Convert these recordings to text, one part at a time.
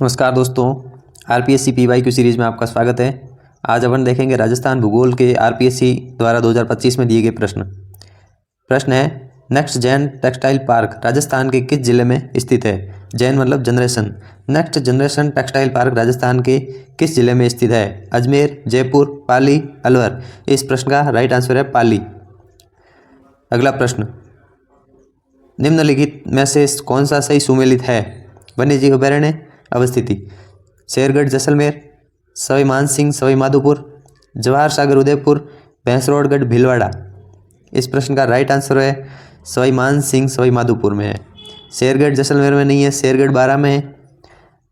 नमस्कार दोस्तों, RPSC PYQ series में आपका स्वागत है। आज अपन देखेंगे राजस्थान भूगोल के आरपीएससी द्वारा 2025 में दिए गए प्रश्न है next Jain textile park Rajasthan के किस जिले में स्थित है। जैन मतलब generation. Next generation textile park Rajasthan के किस जिले में स्थित है। अजमेर, जयपुर, पाली, अलवर। इस प्रश्न का राइट आंसर है पाली। अगला प्रश्न, निम्नलिखित में से कौन सा सही सुमेलित है। वन्यजीव अभयारण्य अवस्थिति, शेरगढ़ जैसलमेर, सवाई मानसिंह सवाई माधोपुर, जवाहर सागर उदयपुर, भैंसरोडगढ़ भीलवाड़ा। इस प्रश्न का राइट आंसर है सवाई मानसिंह सवाई माधोपुर में है। शेरगढ़ जैसलमेर में नहीं है, शेरगढ़ बारां में है।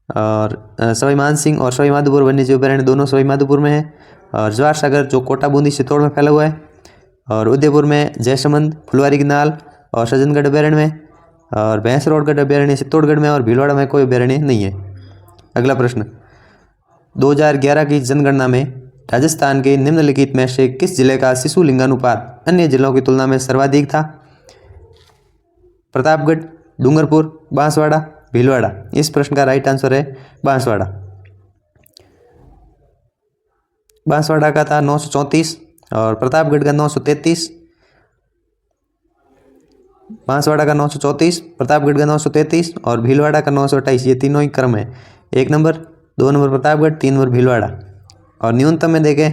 और सवाई मानसिंह और सवाई माधोपुर वन्यजीव अभयारण्य दोनों सवाई माधोपुर में है। और जवाहर सागर जो कोटा बूंदी चित्तौड़ में फैला हुआ है। और उदयपुर में जयसमंद, फुलवारी किनाल और सज्जनगढ़ अभयारण्य में। और भैंसरोडगढ़ अभयारण्य चित्तौड़गढ़ में और भीलवाड़ा में कोई अभयारण्य नहीं है। अगला प्रश्न, 2011 की जनगणना में राजस्थान के निम्नलिखित में से किस जिले का शिशु लिंगानुपात अन्य जिलों की तुलना में सर्वाधिक था। प्रतापगढ़, डूंगरपुर, बांसवाड़ा, भीलवाड़ा। इस प्रश्न का राइट आंसर है बांसवाड़ा। बांसवाड़ा का था 934 और प्रतापगढ़ का 933। बांसवाड़ा का 934, प्रतापगढ़ का 933 और भीलवाड़ा का 928। ये तीनों ही क्रम है। 1 number, 2 number Pratapgarh, 3 number Bhilwara. और न्यूनतम में देखें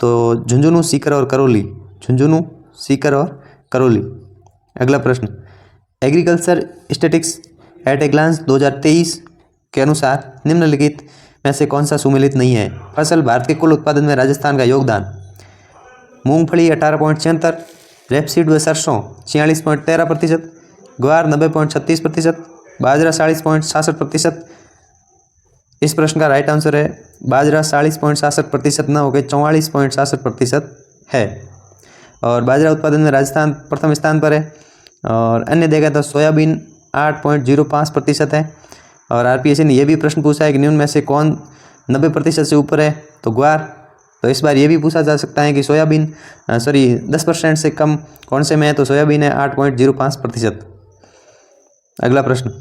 तो झुंझुनू, सीकर और करौली। झुंझुनू, सीकर और करौली। अगला प्रश्न, agriculture statistics at a glance 2023 के अनुसार निम्नलिखित में से कौन सा सुमेलित नहीं है। फसल भारत के कुल उत्पादन में राजस्थान का योगदान। मूंगफली 18.76, रेपसीड व सरसों 46.13%, ग्वार 90.36%, बाजरा 40.66%। इस प्रश्न का राइट आंसर है बाजरा 40.66% न होकर 44.66% है। और बाजरा उत्पादन में राजस्थान प्रथम स्थान पर है। और अन्य देखा तो सोयाबीन 8.05% है। और आरपीएससी ने यह भी प्रश्न पूछा है कि निम्न में से कौन 90% से ऊपर है, तो ग्वार। तो इस बार ये भी पूछा जा सकता है कि सोयाबीन 10% से कम कौन से में है, तो सोयाबीन है 8.05%। अगला प्रश्न,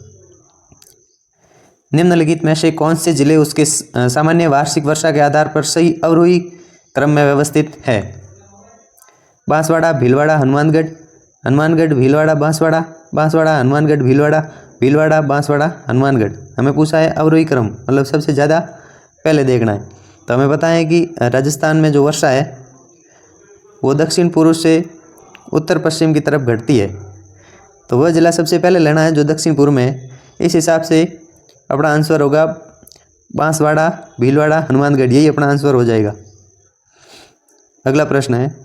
निम्नलिखित में से कौन से जिले उसके सामान्य वार्षिक वर्षा के आधार पर सही अवरोही क्रम में व्यवस्थित है। बांसवाड़ा, भीलवाड़ा, हनुमानगढ़, हनुमानगढ़, भीलवाड़ा, बांसवाड़ा, बांसवाड़ा, हनुमानगढ़, भीलवाड़ा, भीलवाड़ा, बांसवाड़ा, हनुमानगढ़। हमें पूछा है अवरोही क्रम, मतलब सबसे ज़्यादा पहले देखना है। तो हमें पता है कि राजस्थान में जो वर्षा है वो दक्षिण पूर्व से उत्तर पश्चिम की तरफ घटती है। तो वह जिला सबसे पहले लेना है जो दक्षिण पूर्व में है। इस हिसाब से अपना आंसर होगा बांसवाड़ा, भीलवाड़ा, हनुमानगढ़। यही अपना आंसर हो जाएगा। अगला प्रश्न है,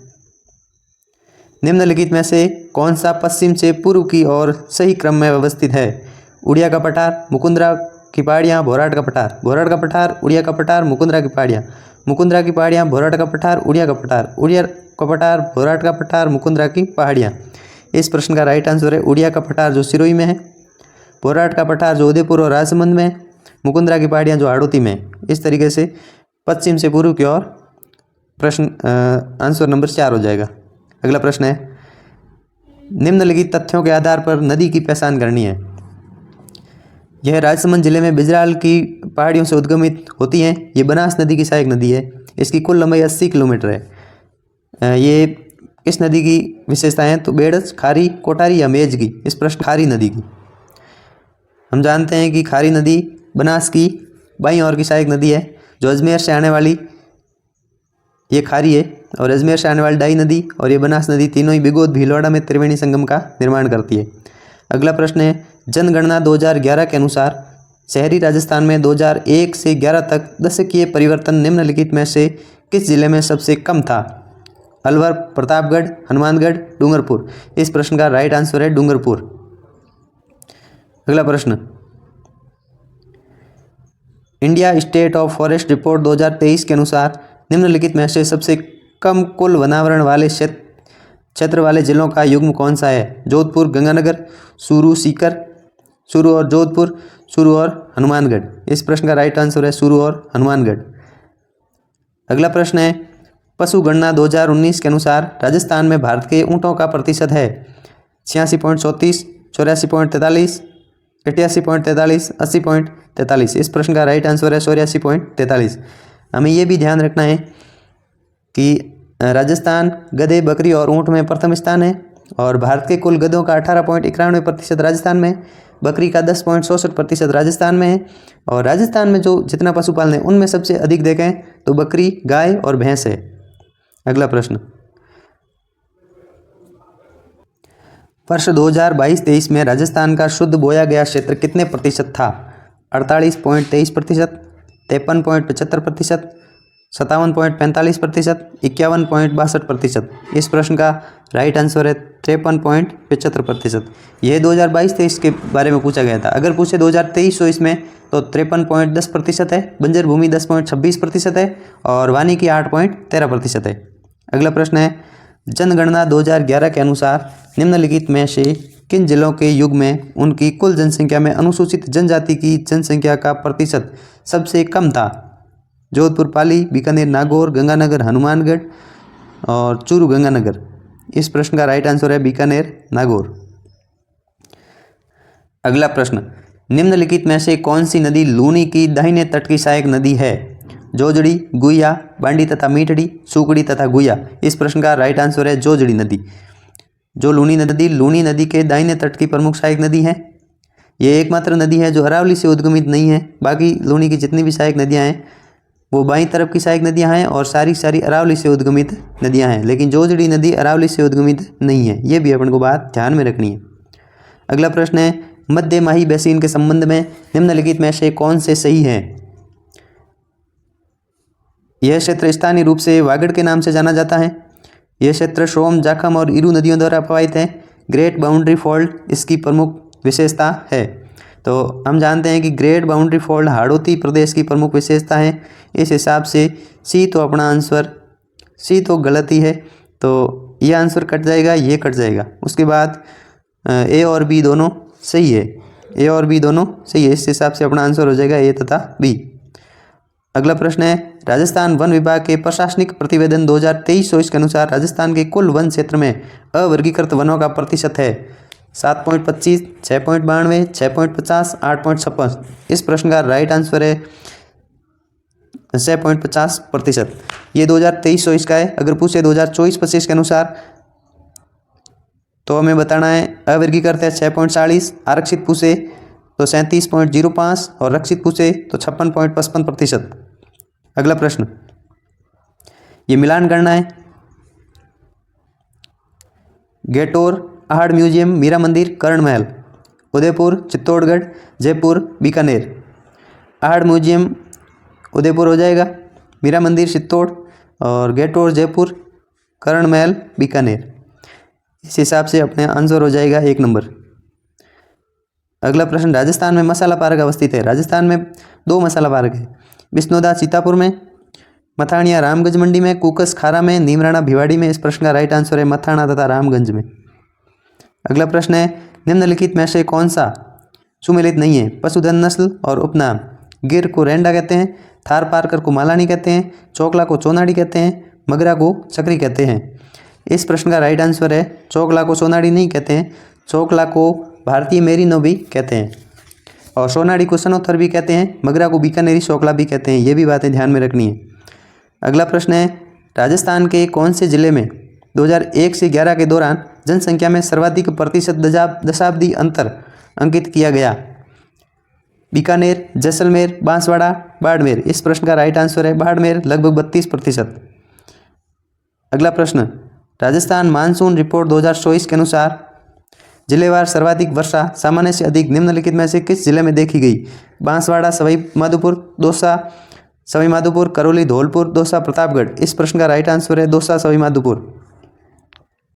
निम्नलिखित में से कौन सा पश्चिम से पूर्व की ओर सही क्रम में व्यवस्थित है। उड़िया का पठार, मुकुंदरा की पहाड़ियाँ, भोराट का पठार। भोराट का पठार, उड़िया का पठार, मुकुंदरा की पहाड़ियाँ। मुकुंदरा की पहाड़ियाँ, भोराट का पठार, उड़िया का पठार। उड़िया का पठार, भोराट का पठार, मुकुंदरा की पहाड़ियाँ। इस प्रश्न का राइट आंसर है उड़िया का पठार जो सिरोही में है, भोराट का पठार जो उदयपुर और राजसमंद में है, मुकुंदरा की पहाड़ियाँ जो हाड़ौती में है। इस तरीके से पश्चिम से पूर्व की ओर प्रश्न आंसर नंबर 4 हो जाएगा। अगला प्रश्न है, निम्नलिखित तथ्यों के आधार पर नदी की पहचान करनी है। यह राजसमंद जिले में बिजराल की पहाड़ियों से उद्गमित होती हैं। ये बनास नदी की सहायक नदी है। इसकी कुल लंबाई 80 किलोमीटर है। ये इस नदी की विशेषताएं हैं तो बेड़स, खारी, कोटारी या मेज की। इस प्रश्न खारी नदी की। हम जानते हैं कि खारी नदी बनास की बाईं ओर की सहायक नदी है। जो अजमेर से आने वाली ये खारी है और अजमेर से आने वाली डाई नदी और ये बनास नदी तीनों ही बिगोद भीलवाड़ा में त्रिवेणी संगम का निर्माण करती है। अगला प्रश्न है, जनगणना 2011 के अनुसार शहरी राजस्थान में 2001 से 11 तक दशकीय परिवर्तन निम्नलिखित में से किस जिले में सबसे कम था। अलवर, प्रतापगढ़, हनुमानगढ़, डूंगरपुर। इस प्रश्न का राइट आंसर है डूंगरपुर। अगला प्रश्न, India state of forest report 2023 के अनुसार निम्नलिखित में से सबसे कम कुल वनावरण वाले क्षेत्र वाले जिलों का युग्म कौन सा है। जोधपुर, गंगानगर, चूरू, सीकर, चूरू और जोधपुर, चूरू और हनुमानगढ़। इस प्रश्न का राइट आंसर है चूरू और हनुमानगढ़। अगला प्रश्न है, पशु गणना 2019 के अनुसार राजस्थान में भारत के ऊँटों का प्रतिशत है 86.34, 84.43, 88.43, 80.43। इस प्रश्न का राइट आंसर है 84.43। हमें ये भी ध्यान रखना है कि राजस्थान गधे, बकरी और ऊँट में प्रथम स्थान है और भारत के कुल गधों का 18.91% राजस्थान में, बकरी का 10.64% राजस्थान में है और राजस्थान में जो जितना पशुपालन है उनमें सबसे अधिक देखें तो बकरी, गाय और भैंस है। अगला प्रश्न, वर्ष 2022-23 में राजस्थान का शुद्ध बोया गया क्षेत्र कितने प्रतिशत था? 48.23%, 53.75%, 57.45%, 51.62%। इस प्रश्न का राइट आंसर है 53.75%। यह 2022-23 के बारे में पूछा गया था। अगर पूछे 2023-24 में तो 53.10% है, बंजर भूमि 10.26% है और वानिकी 8.13% है। अगला प्रश्न है, जनगणना 2011 के अनुसार निम्नलिखित में से किन जिलों के युग में उनकी कुल जनसंख्या में अनुसूचित जनजाति की जनसंख्या का प्रतिशत सबसे कम था? जोधपुर, पाली, बीकानेर, नागौर, गंगानगर, हनुमानगढ़ और चूरू गंगानगर। इस प्रश्न का राइट आंसर है बीकानेर, नागौर। अगला प्रश्न, निम्नलिखित में से कौन सी नदी लूनी की दाहिने तट की सहायक नदी है? जोजड़ी, गुइया, बांडी तथा मीठड़ी, सुकड़ी तथा गुइया। इस प्रश्न का राइट आंसर है जोजड़ी नदी। जो लूनी नदी के दाहिने तट की प्रमुख सहायक नदी है। ये एकमात्र नदी है जो अरावली से उद्गमित नहीं है। बाकी लूनी की जितनी भी सहायक नदियाँ हैं वो बाईं तरफ की सहायक नदियाँ हैं और सारी अरावली से उद्गमित नदियाँ हैं, लेकिन जोजड़ी नदी अरावली से उद्गमित नहीं है। ये भी अपन को बात ध्यान में रखनी है। अगला प्रश्न है, मध्य माही बेसिन के संबंध में निम्नलिखित में से कौन से सही हैं? यह क्षेत्र स्थानीय रूप से वागड़ के नाम से जाना जाता है। यह क्षेत्र सोम, जाखम और इरू नदियों द्वारा प्रभावित है। ग्रेट बाउंड्री फॉल्ट इसकी प्रमुख विशेषता है। तो हम जानते हैं कि ग्रेट बाउंड्री फॉल्ट हाड़ौती प्रदेश की प्रमुख विशेषता है। इस हिसाब से सी तो अपना आंसर, सी तो गलत ही है, तो ये आंसर कट जाएगा, ये कट जाएगा। उसके बाद ए और बी दोनों सही है, ए और बी दोनों सही है। इस हिसाब से अपना आंसर हो जाएगा ए तथा बी। अगला प्रश्न है, राजस्थान वन विभाग के प्रशासनिक प्रतिवेदन 2023-24 के अनुसार राजस्थान के कुल वन क्षेत्र में अवर्गीकृत वनों का प्रतिशत है 7.25, 6.92, 6.50, 8.56। इस प्रश्न का राइट आंसर है 6.50%। ये 2023-24 का है। अगर पूछे 2024-25 के अनुसार तो हमें बताना है अवर्गीकृत है 6.40, आरक्षित पूछे तो 37.05 और रक्षित पूछे तो 56.55%। अगला प्रश्न, ये मिलान करना है। गेटोर, आहड़ म्यूजियम, मीरा मंदिर, कर्ण महल, उदयपुर, चित्तौड़गढ़, जयपुर, बीकानेर। आहड़ म्यूजियम उदयपुर हो जाएगा, मीरा मंदिर चित्तौड़ और गेटोर जयपुर, कर्ण महल बीकानेर। इस हिसाब से अपने आंसर हो जाएगा 1 नंबर। अगला प्रश्न, राजस्थान में मसाला पार्क अवस्थित है। राजस्थान में 2 मसाला पार्क है, विष्णुदा सीतापुर में, मथानिया रामगंज मंडी में, कुकस खारा में, नीमराणा भिवाड़ी में। इस प्रश्न का राइट आंसर है मथाना तथा रामगंज में। अगला प्रश्न है, निम्नलिखित में से कौन सा सुमेलित नहीं है? पशुधन नस्ल और उपनाम। गिर को रेंडा कहते हैं, थार पारकर को मालानी कहते हैं, चोकला को चोनाड़ी कहते हैं, मगरा को चक्री कहते हैं। इस प्रश्न का राइट आंसर है चोकला को सोनाड़ी नहीं कहते हैं, चोकला को भारतीय मेरिनो भी कहते हैं और सोनाड़ी को सनोथर भी कहते हैं, मगरा को बीकानेरी चोकला भी कहते हैं। ये भी बातें ध्यान में रखनी है। अगला प्रश्न है, राजस्थान के कौन से जिले में 2001 से 11 के दौरान जनसंख्या में सर्वाधिक प्रतिशत दशाब्दी अंतर अंकित किया गया? बीकानेर, जैसलमेर, बांसवाड़ा, बाड़मेर। इस प्रश्न का राइट आंसर है बाड़मेर, लगभग 32%। अगला प्रश्न, राजस्थान मानसून रिपोर्ट 2024 के अनुसार जिलेवार सर्वाधिक वर्षा सामान्य से अधिक निम्नलिखित में से किस जिले में देखी गई? बांसवाड़ा, सवाई माधोपुर, दौसा, सवाई माधोपुर, करौली, धौलपुर, दौसा, प्रतापगढ़। इस प्रश्न का राइट आंसर है दौसा, सवाई माधोपुर।